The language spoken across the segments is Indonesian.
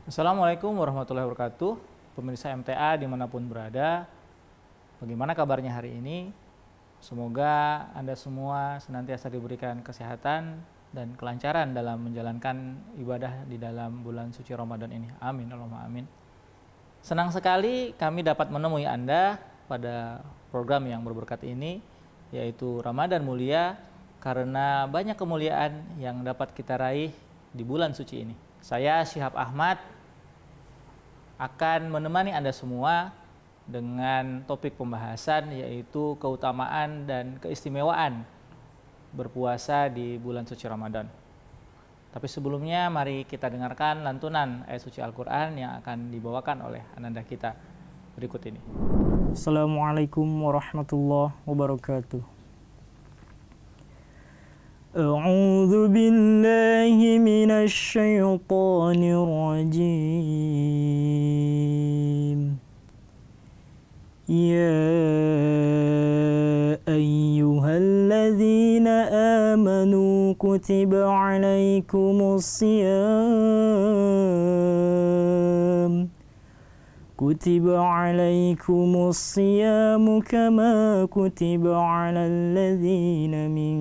Assalamualaikum warahmatullahi wabarakatuh. Pemirsa MTA dimanapun berada, bagaimana kabarnya hari ini? Semoga Anda semua senantiasa diberikan kesehatan dan kelancaran dalam menjalankan ibadah di dalam bulan suci Ramadan ini. Amin, Allahumma amin. Senang sekali kami dapat menemui Anda pada program yang berberkat ini, yaitu Ramadan Mulia, karena banyak kemuliaan yang dapat kita raih di bulan suci ini. Saya Syihab Ahmad akan menemani Anda semua dengan topik pembahasan, yaitu keutamaan dan keistimewaan berpuasa di bulan suci Ramadan. Tapi sebelumnya mari kita dengarkan lantunan ayat suci Al-Quran yang akan dibawakan oleh ananda kita berikut ini. Assalamualaikum warahmatullahi wabarakatuh. A'udzu billahi minasy syaithanir rajim. Ya ayyuhalladzina amanu kutiba 'alaikumus shiyam كتب عليكم الصيام كما كتب على الذين من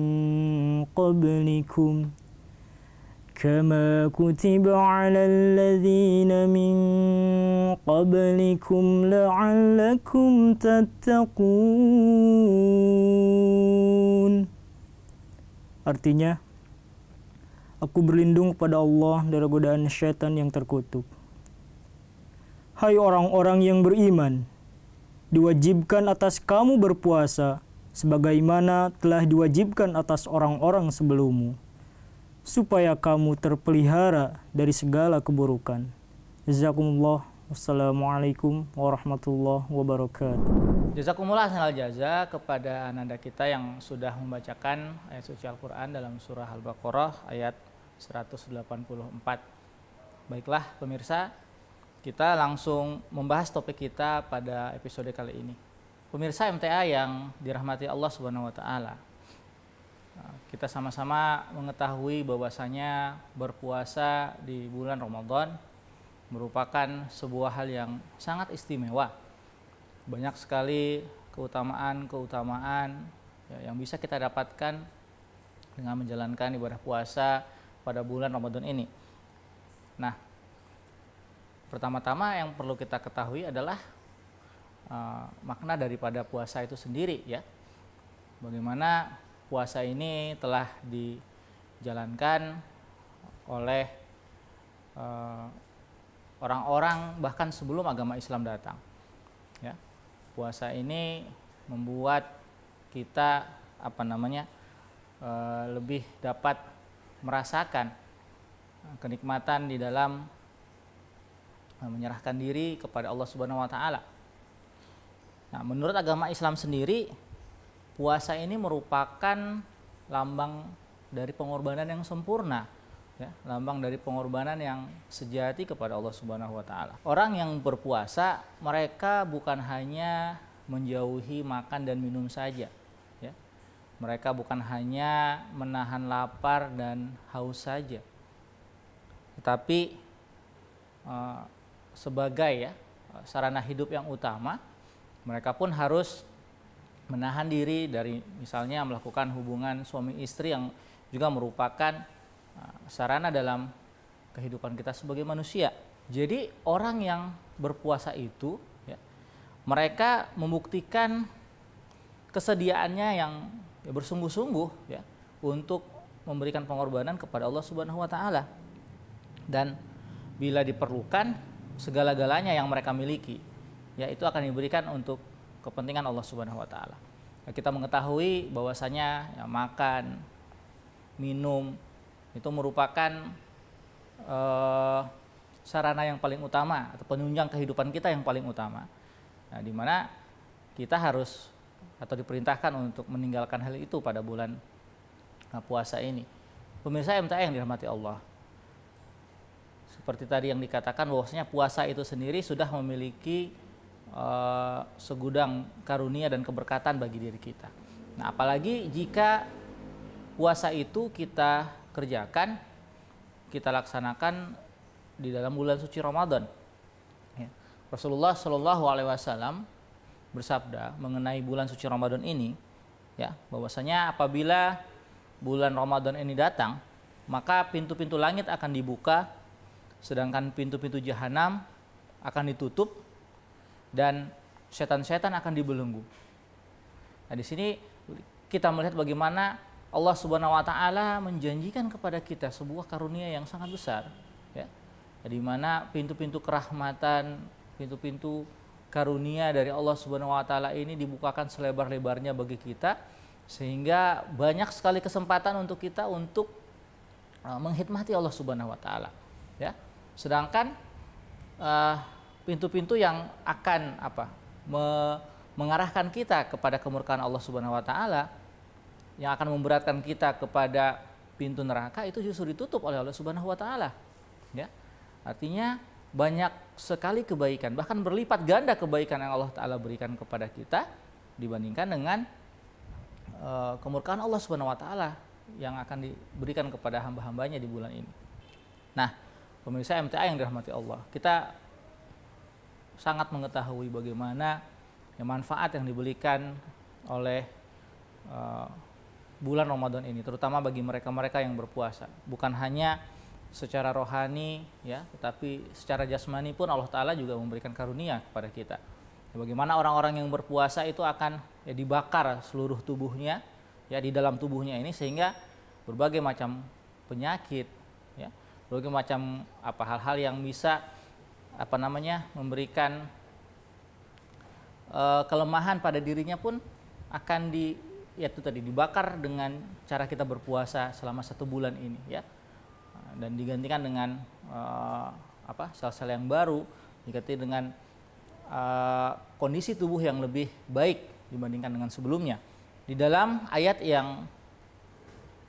قبلكم لعلكم تتقون. Artinya, aku berlindung kepada Allah dari godaan syaitan yang terkutuk. Hai orang-orang yang beriman, diwajibkan atas kamu berpuasa sebagaimana telah diwajibkan atas orang-orang sebelummu, supaya kamu terpelihara dari segala keburukan. Jazakumullah. Wassalamualaikum warahmatullahi wabarakatuh. Jazakumullah khairal jaza kepada ananda kita yang sudah membacakan ayat suci Al-Quran dalam surah Al-Baqarah ayat 184. Baiklah pemirsa, kita langsung membahas topik kita pada episode kali ini. Pemirsa MTA yang dirahmati Allah Subhanahu wa taala. Kita sama-sama mengetahui bahwasanya berpuasa di bulan Ramadan merupakan sebuah hal yang sangat istimewa. Banyak sekali keutamaan yang bisa kita dapatkan dengan menjalankan ibadah puasa pada bulan Ramadan ini. Nah, pertama-tama yang perlu kita ketahui adalah makna daripada puasa itu sendiri, ya. Bagaimana puasa ini telah dijalankan oleh orang-orang bahkan sebelum agama Islam datang, ya. Puasa ini membuat kita lebih dapat merasakan kenikmatan di dalam menyerahkan diri kepada Allah Subhanahu wa taala. Nah, menurut agama Islam sendiri, puasa ini merupakan lambang dari pengorbanan yang sempurna, ya, lambang dari pengorbanan yang sejati kepada Allah Subhanahu wa taala. Orang yang berpuasa, mereka bukan hanya menjauhi makan dan minum saja, ya. Mereka bukan hanya menahan lapar dan haus saja. Tetapi sebagai sarana hidup yang utama, mereka pun harus menahan diri dari misalnya melakukan hubungan suami istri yang juga merupakan sarana dalam kehidupan kita sebagai manusia. Jadi orang yang berpuasa itu, ya, mereka membuktikan kesediaannya yang bersungguh-sungguh, ya, untuk memberikan pengorbanan kepada Allah Subhanahu wa taala. Dan bila diperlukan, segala-galanya yang mereka miliki, ya, itu akan diberikan untuk kepentingan Allah Subhanahu wa taala. Kita mengetahui bahwasanya ya, makan, minum itu merupakan sarana yang paling utama atau penunjang kehidupan kita yang paling utama. Nah, di mana kita harus atau diperintahkan untuk meninggalkan hal itu pada bulan puasa ini. Pemirsa MTA yang dirahmati Allah, seperti tadi yang dikatakan bahwasanya puasa itu sendiri sudah memiliki segudang karunia dan keberkatan bagi diri kita. Nah, apalagi jika puasa itu kita kerjakan, kita laksanakan di dalam bulan suci Ramadan. Ya. Rasulullah Shallallahu Alaihi Wasallam bersabda mengenai bulan suci Ramadan ini, ya, bahwasanya apabila bulan Ramadan ini datang, maka pintu-pintu langit akan dibuka, sedangkan pintu-pintu jahanam akan ditutup dan setan-setan akan dibelenggu. Nah, di sini kita melihat bagaimana Allah Subhanahu wa taala menjanjikan kepada kita sebuah karunia yang sangat besar, ya. Di mana pintu-pintu kerahmatan, pintu-pintu karunia dari Allah Subhanahu wa taala ini dibukakan selebar-lebarnya bagi kita, sehingga banyak sekali kesempatan untuk kita untuk menghikmati Allah Subhanahu wa taala, ya. Sedangkan pintu-pintu yang akan mengarahkan kita kepada kemurkaan Allah Subhanahu wa taala, yang akan memberatkan kita kepada pintu neraka, itu justru ditutup oleh Allah Subhanahu wa taala, ya. Artinya banyak sekali kebaikan, bahkan berlipat ganda kebaikan yang Allah taala berikan kepada kita dibandingkan dengan kemurkaan Allah Subhanahu wa taala yang akan diberikan kepada hamba-hambanya di bulan ini. Nah, pemirsa MTA yang dirahmati Allah, kita sangat mengetahui bagaimana manfaat yang diberikan oleh bulan Ramadan ini, terutama bagi mereka-mereka yang berpuasa. Bukan hanya secara rohani, ya, tetapi secara jasmani pun Allah Ta'ala juga memberikan karunia kepada kita. Bagaimana orang-orang yang berpuasa itu akan dibakar seluruh tubuhnya, ya, di dalam tubuhnya ini, sehingga berbagai macam penyakit, ya, berbagai macam hal-hal yang bisa memberikan kelemahan pada dirinya pun akan dibakar dengan cara kita berpuasa selama 1 bulan ini, ya, dan digantikan dengan sel-sel yang baru, diganti dengan kondisi tubuh yang lebih baik dibandingkan dengan sebelumnya. Di dalam ayat yang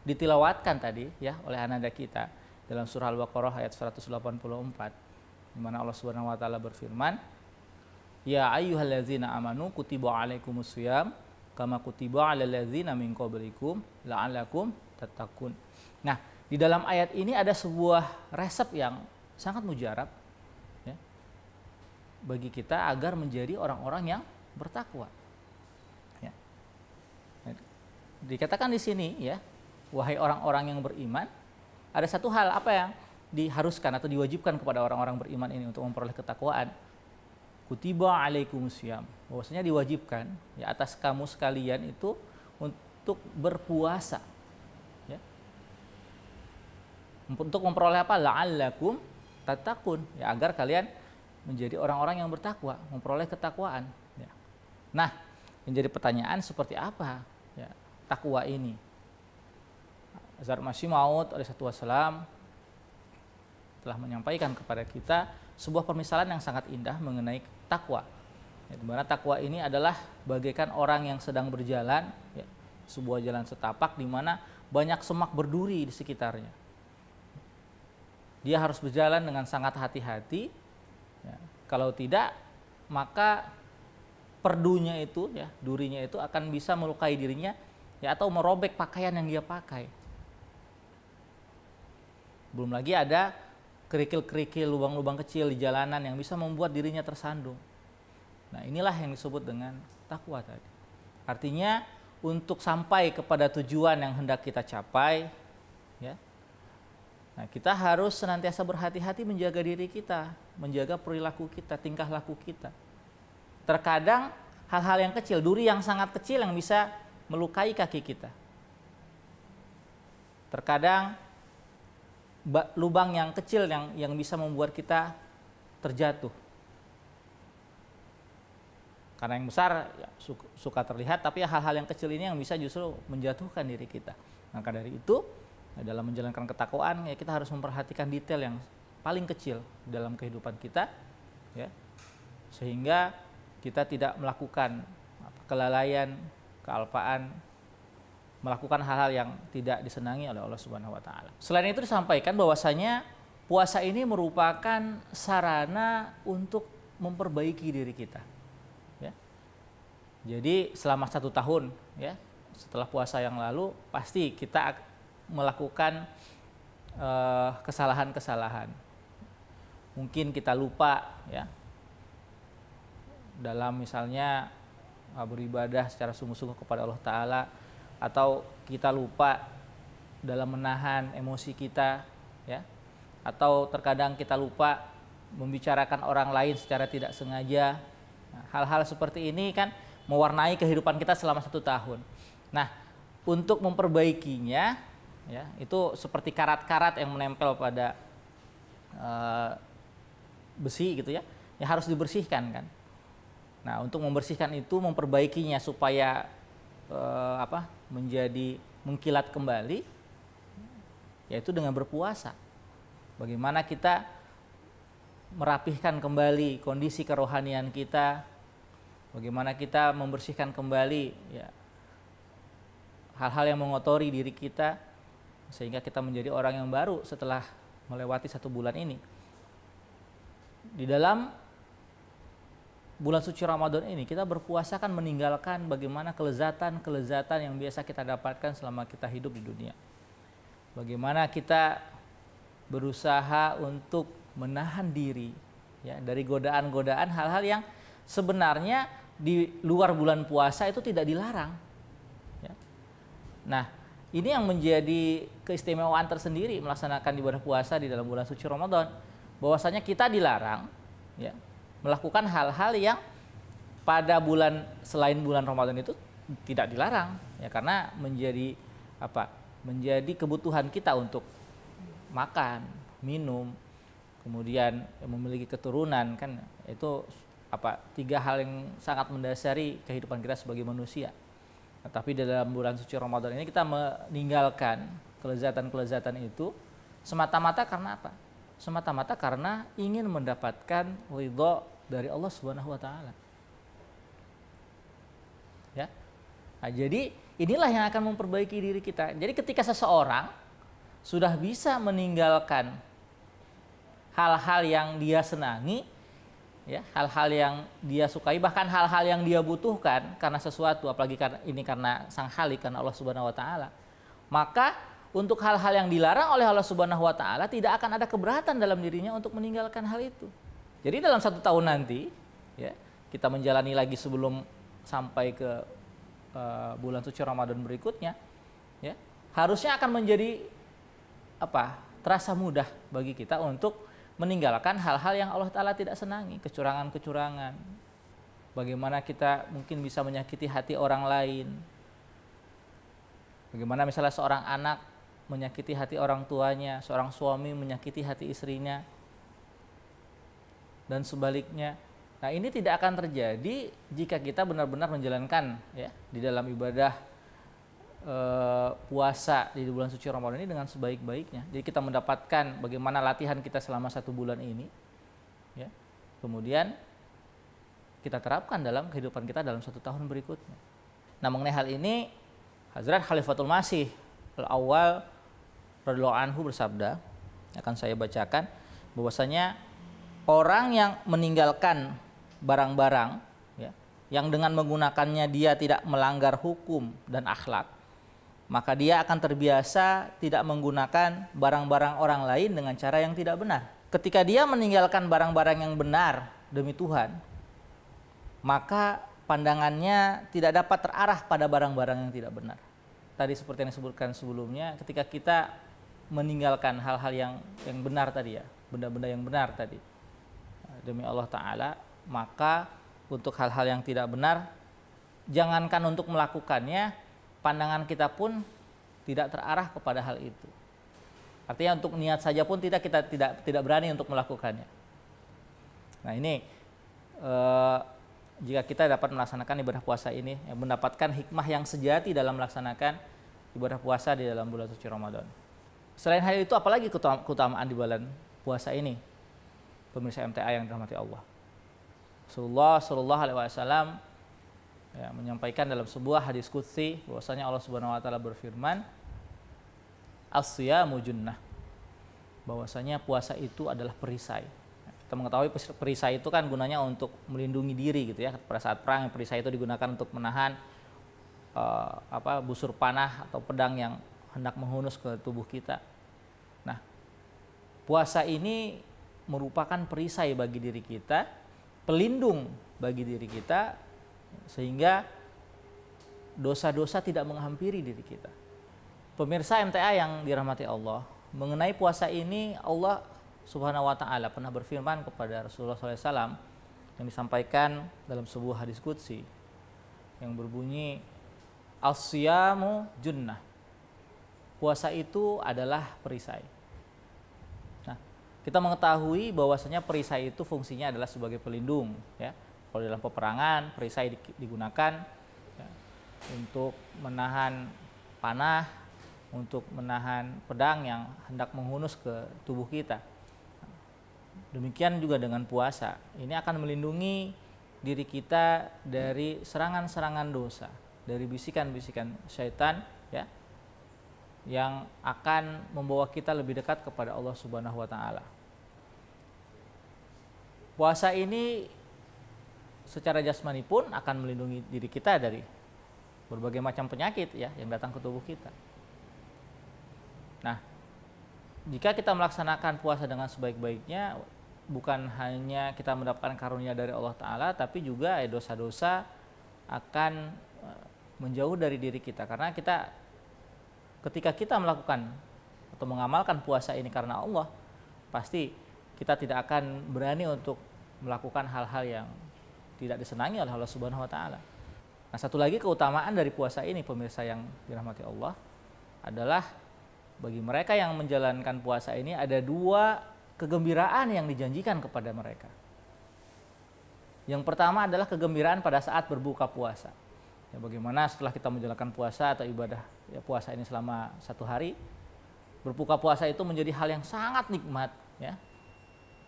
ditilawatkan tadi, ya, oleh ananda kita dalam surah Al-Baqarah ayat 184, di mana Allah Subhanahu wa taala berfirman, ya ayyuhallazina amanu kutiba alaikumusiyam kama kutiba alal ladzina min qablikum la'allakum tattaqun. Nah, di dalam ayat ini ada sebuah resep yang sangat mujarab, ya, bagi kita agar menjadi orang-orang yang bertakwa. Ya. Dikatakan di sini, ya, wahai orang-orang yang beriman, ada satu hal yang diharuskan atau diwajibkan kepada orang-orang beriman ini untuk memperoleh ketakwaan. Kutiba alaikumusiyam, bahwasanya diwajibkan, ya, atas kamu sekalian itu untuk berpuasa, ya. Untuk memperoleh la'allakum tattaqun, ya, agar kalian menjadi orang-orang yang bertakwa, memperoleh ketakwaan, ya. Nah, menjadi pertanyaan seperti apa, ya, takwa ini? Hazrat Masih Maud alaihissalam telah menyampaikan kepada kita sebuah permisalan yang sangat indah mengenai takwa. Ya, di mana takwa ini adalah bagaikan orang yang sedang berjalan, ya, sebuah jalan setapak di mana banyak semak berduri di sekitarnya. Dia harus berjalan dengan sangat hati-hati. Ya, kalau tidak, maka perdunya itu, ya, durinya itu akan bisa melukai dirinya, ya, atau merobek pakaian yang dia pakai. Belum lagi ada kerikil-kerikil, lubang-lubang kecil di jalanan yang bisa membuat dirinya tersandung. Nah, inilah yang disebut dengan takwa tadi. Artinya untuk sampai kepada tujuan yang hendak kita capai, ya, nah, kita harus senantiasa berhati-hati menjaga diri kita, menjaga perilaku kita, tingkah laku kita. Terkadang hal-hal yang kecil, duri yang sangat kecil yang bisa melukai kaki kita. Terkadang lubang yang kecil yang bisa membuat kita terjatuh. Karena yang besar, ya, suka terlihat, tapi hal-hal yang kecil ini yang bisa justru menjatuhkan diri kita. Maka dari itu, dalam menjalankan ketakwaan, ya, kita harus memperhatikan detail yang paling kecil dalam kehidupan kita, ya, sehingga kita tidak melakukan kelalaian, kealpaan, melakukan hal-hal yang tidak disenangi oleh Allah Subhanahu wa taala. Selain itu disampaikan bahwasanya puasa ini merupakan sarana untuk memperbaiki diri kita, ya. Jadi selama 1 tahun, ya, setelah puasa yang lalu pasti kita melakukan kesalahan-kesalahan. mungkin kita lupa ya dalam misalnya beribadah secara sungguh-sungguh kepada Allah Ta'ala, atau kita lupa dalam menahan emosi kita ya, atau terkadang kita lupa membicarakan orang lain secara tidak sengaja. Nah, hal-hal seperti ini kan mewarnai kehidupan kita selama 1 tahun. Nah, untuk memperbaikinya ya, itu seperti karat-karat yang menempel pada besi gitu ya, yang harus dibersihkan kan. Nah, untuk membersihkan itu, memperbaikinya supaya menjadi mengkilat kembali, yaitu dengan berpuasa. Bagaimana kita merapihkan kembali kondisi kerohanian kita, bagaimana kita membersihkan kembali ya hal-hal yang mengotori diri kita, sehingga kita menjadi orang yang baru setelah melewati 1 bulan ini. Di dalam bulan suci Ramadan ini kita berpuasa kan meninggalkan bagaimana kelezatan-kelezatan yang biasa kita dapatkan selama kita hidup di dunia. Bagaimana kita berusaha untuk menahan diri ya dari godaan-godaan hal-hal yang sebenarnya di luar bulan puasa itu tidak dilarang. Ya. Nah, ini yang menjadi keistimewaan tersendiri melaksanakan ibadah puasa di dalam bulan suci Ramadan. Bahwasanya kita dilarang ya melakukan hal-hal yang pada bulan selain bulan Ramadan itu tidak dilarang ya, karena menjadi menjadi kebutuhan kita untuk makan, minum, kemudian memiliki keturunan kan, itu 3 hal yang sangat mendasari kehidupan kita sebagai manusia. Nah, tapi dalam bulan suci Ramadan ini kita meninggalkan kelezatan-kelezatan itu semata-mata karena apa? Semata-mata karena ingin mendapatkan ridho dari Allah Subhanahu wa Ta'ala. Ya. Nah, jadi inilah yang akan memperbaiki diri kita. Jadi ketika seseorang sudah bisa meninggalkan hal-hal yang dia senangi, ya, hal-hal yang dia sukai, bahkan hal-hal yang dia butuhkan karena sesuatu, apalagi karena Sang Khalik, karena Allah Subhanahu wa Ta'ala, maka untuk hal-hal yang dilarang oleh Allah Subhanahu wa Ta'ala tidak akan ada keberatan dalam dirinya untuk meninggalkan hal itu. Jadi dalam 1 tahun nanti ya, kita menjalani lagi sebelum sampai ke bulan suci Ramadan berikutnya ya, harusnya akan menjadi terasa mudah bagi kita untuk meninggalkan hal-hal yang Allah Ta'ala tidak senangi, kecurangan-kecurangan. Bagaimana kita mungkin bisa menyakiti hati orang lain, bagaimana misalnya seorang anak menyakiti hati orang tuanya, seorang suami menyakiti hati istrinya, dan sebaliknya. Nah, ini tidak akan terjadi jika kita benar-benar menjalankan ya di dalam ibadah puasa di bulan suci Ramadan ini dengan sebaik-baiknya. Jadi kita mendapatkan bagaimana latihan kita selama 1 bulan ini ya, kemudian kita terapkan dalam kehidupan kita dalam 1 tahun berikutnya. Nah, mengenai hal ini Hazrat Khalifatul Masih Al-Awwal radhiyallahu anhu bersabda, akan saya bacakan, bahwasanya orang yang meninggalkan barang-barang ya, yang dengan menggunakannya dia tidak melanggar hukum dan akhlak, maka dia akan terbiasa tidak menggunakan barang-barang orang lain dengan cara yang tidak benar. Ketika dia meninggalkan barang-barang yang benar demi Tuhan, maka pandangannya tidak dapat terarah pada barang-barang yang tidak benar. Tadi seperti yang disebutkan sebelumnya, ketika kita meninggalkan hal-hal yang benar tadi ya, benda-benda yang benar tadi demi Allah Ta'ala, maka untuk hal-hal yang tidak benar, jangankan untuk melakukannya, pandangan kita pun tidak terarah kepada hal itu. Artinya untuk niat saja pun kita tidak berani untuk melakukannya. Nah, ini jika kita dapat melaksanakan ibadah puasa ini, mendapatkan hikmah yang sejati dalam melaksanakan ibadah puasa di dalam bulan suci Ramadan. Selain hal itu, apalagi keutamaan di bulan puasa ini, pemirsa MTA yang dirahmati Allah. Rasulullah Shallallahu Alaihi Wasallam menyampaikan dalam sebuah hadis qudsi bahwasanya Allah Subhanahu Wa Taala berfirman, as-siyamu junnah, bahwasanya puasa itu adalah perisai. Kita mengetahui perisai itu kan gunanya untuk melindungi diri gitu ya. Pada saat perang, perisai itu digunakan untuk menahan busur panah atau pedang yang hendak menghunus ke tubuh kita. Nah, puasa ini merupakan perisai bagi diri kita, pelindung bagi diri kita, sehingga dosa-dosa tidak menghampiri diri kita. Pemirsa MTA yang dirahmati Allah, mengenai puasa ini Allah Subhanahu wa taala pernah berfirman kepada Rasulullah SAW yang disampaikan dalam sebuah hadis qudsi yang berbunyi as-siyamu junnah. Puasa itu adalah perisai. Nah, kita mengetahui bahwasanya perisai itu fungsinya adalah sebagai pelindung, ya. Kalau dalam peperangan perisai digunakan ya, untuk menahan panah, untuk menahan pedang yang hendak menghunus ke tubuh kita. Demikian juga dengan puasa. Ini akan melindungi diri kita dari serangan-serangan dosa, dari bisikan-bisikan syaitan ya, yang akan membawa kita lebih dekat kepada Allah Subhanahu wa taala. Puasa ini secara jasmani pun akan melindungi diri kita dari berbagai macam penyakit ya yang datang ke tubuh kita. Nah, jika kita melaksanakan puasa dengan sebaik-baiknya, bukan hanya kita mendapatkan karunia dari Allah Ta'ala, tapi juga dosa-dosa akan menjauh dari diri kita. Karena ketika kita melakukan atau mengamalkan puasa ini karena Allah, pasti kita tidak akan berani untuk melakukan hal-hal yang tidak disenangi oleh Allah Subhanahu wa taala. Nah, satu lagi keutamaan dari puasa ini, pemirsa yang dirahmati Allah, adalah bagi mereka yang menjalankan puasa ini ada dua kegembiraan yang dijanjikan kepada mereka. Yang pertama adalah kegembiraan pada saat berbuka puasa. Ya, bagaimana setelah kita menjalankan puasa atau ibadah ya, puasa ini selama 1 hari, berbuka puasa itu menjadi hal yang sangat nikmat ya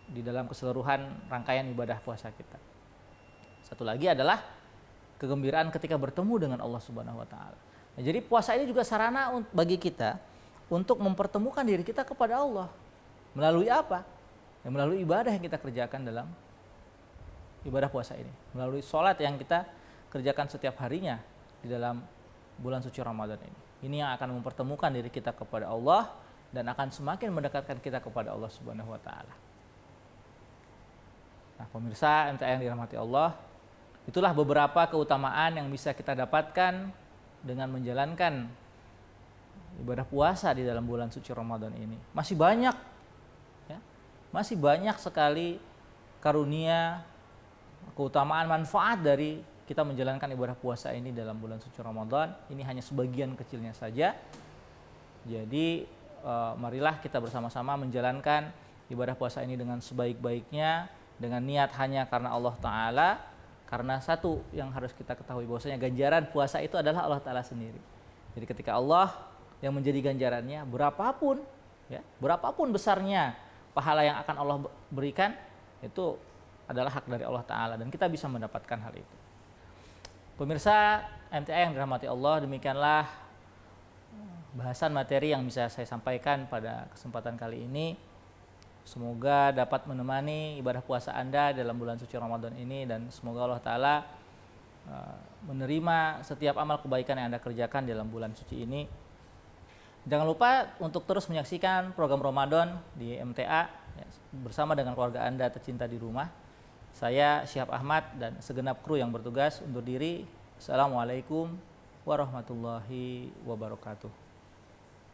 di dalam keseluruhan rangkaian ibadah puasa kita. Satu lagi adalah kegembiraan ketika bertemu dengan Allah Subhanahu wa taala. Nah, jadi puasa ini juga sarana bagi kita untuk mempertemukan diri kita kepada Allah. Melalui apa? Ya, melalui ibadah yang kita kerjakan dalam ibadah puasa ini. Melalui sholat yang kita kerjakan setiap harinya di dalam bulan suci Ramadan ini. Ini yang akan mempertemukan diri kita kepada Allah dan akan semakin mendekatkan kita kepada Allah Subhanahu wa taala. Nah, pemirsa MTA yang dirahmati Allah, itulah beberapa keutamaan yang bisa kita dapatkan dengan menjalankan ibadah puasa di dalam bulan suci Ramadan ini. Masih banyak ya, masih banyak sekali karunia, keutamaan, manfaat dari kita menjalankan ibadah puasa ini dalam bulan suci Ramadan. Ini hanya sebagian kecilnya saja. Jadi marilah kita bersama-sama menjalankan ibadah puasa ini dengan sebaik-baiknya, dengan niat hanya karena Allah Ta'ala. Karena satu yang harus kita ketahui, bahwasanya ganjaran puasa itu adalah Allah Ta'ala sendiri. Jadi ketika Allah yang menjadi ganjarannya, berapapun besarnya pahala yang akan Allah berikan, itu adalah hak dari Allah Ta'ala, dan kita bisa mendapatkan hal itu. Pemirsa MTA yang dirahmati Allah, demikianlah bahasan materi yang bisa saya sampaikan pada kesempatan kali ini. Semoga dapat menemani ibadah puasa Anda dalam bulan suci Ramadan ini, dan semoga Allah Ta'ala menerima setiap amal kebaikan yang Anda kerjakan dalam bulan suci ini. Jangan lupa untuk terus menyaksikan program Ramadan di MTA bersama dengan keluarga Anda tercinta di rumah. Saya Syihab Ahmad dan segenap kru yang bertugas undur diri. Assalamualaikum warahmatullahi wabarakatuh.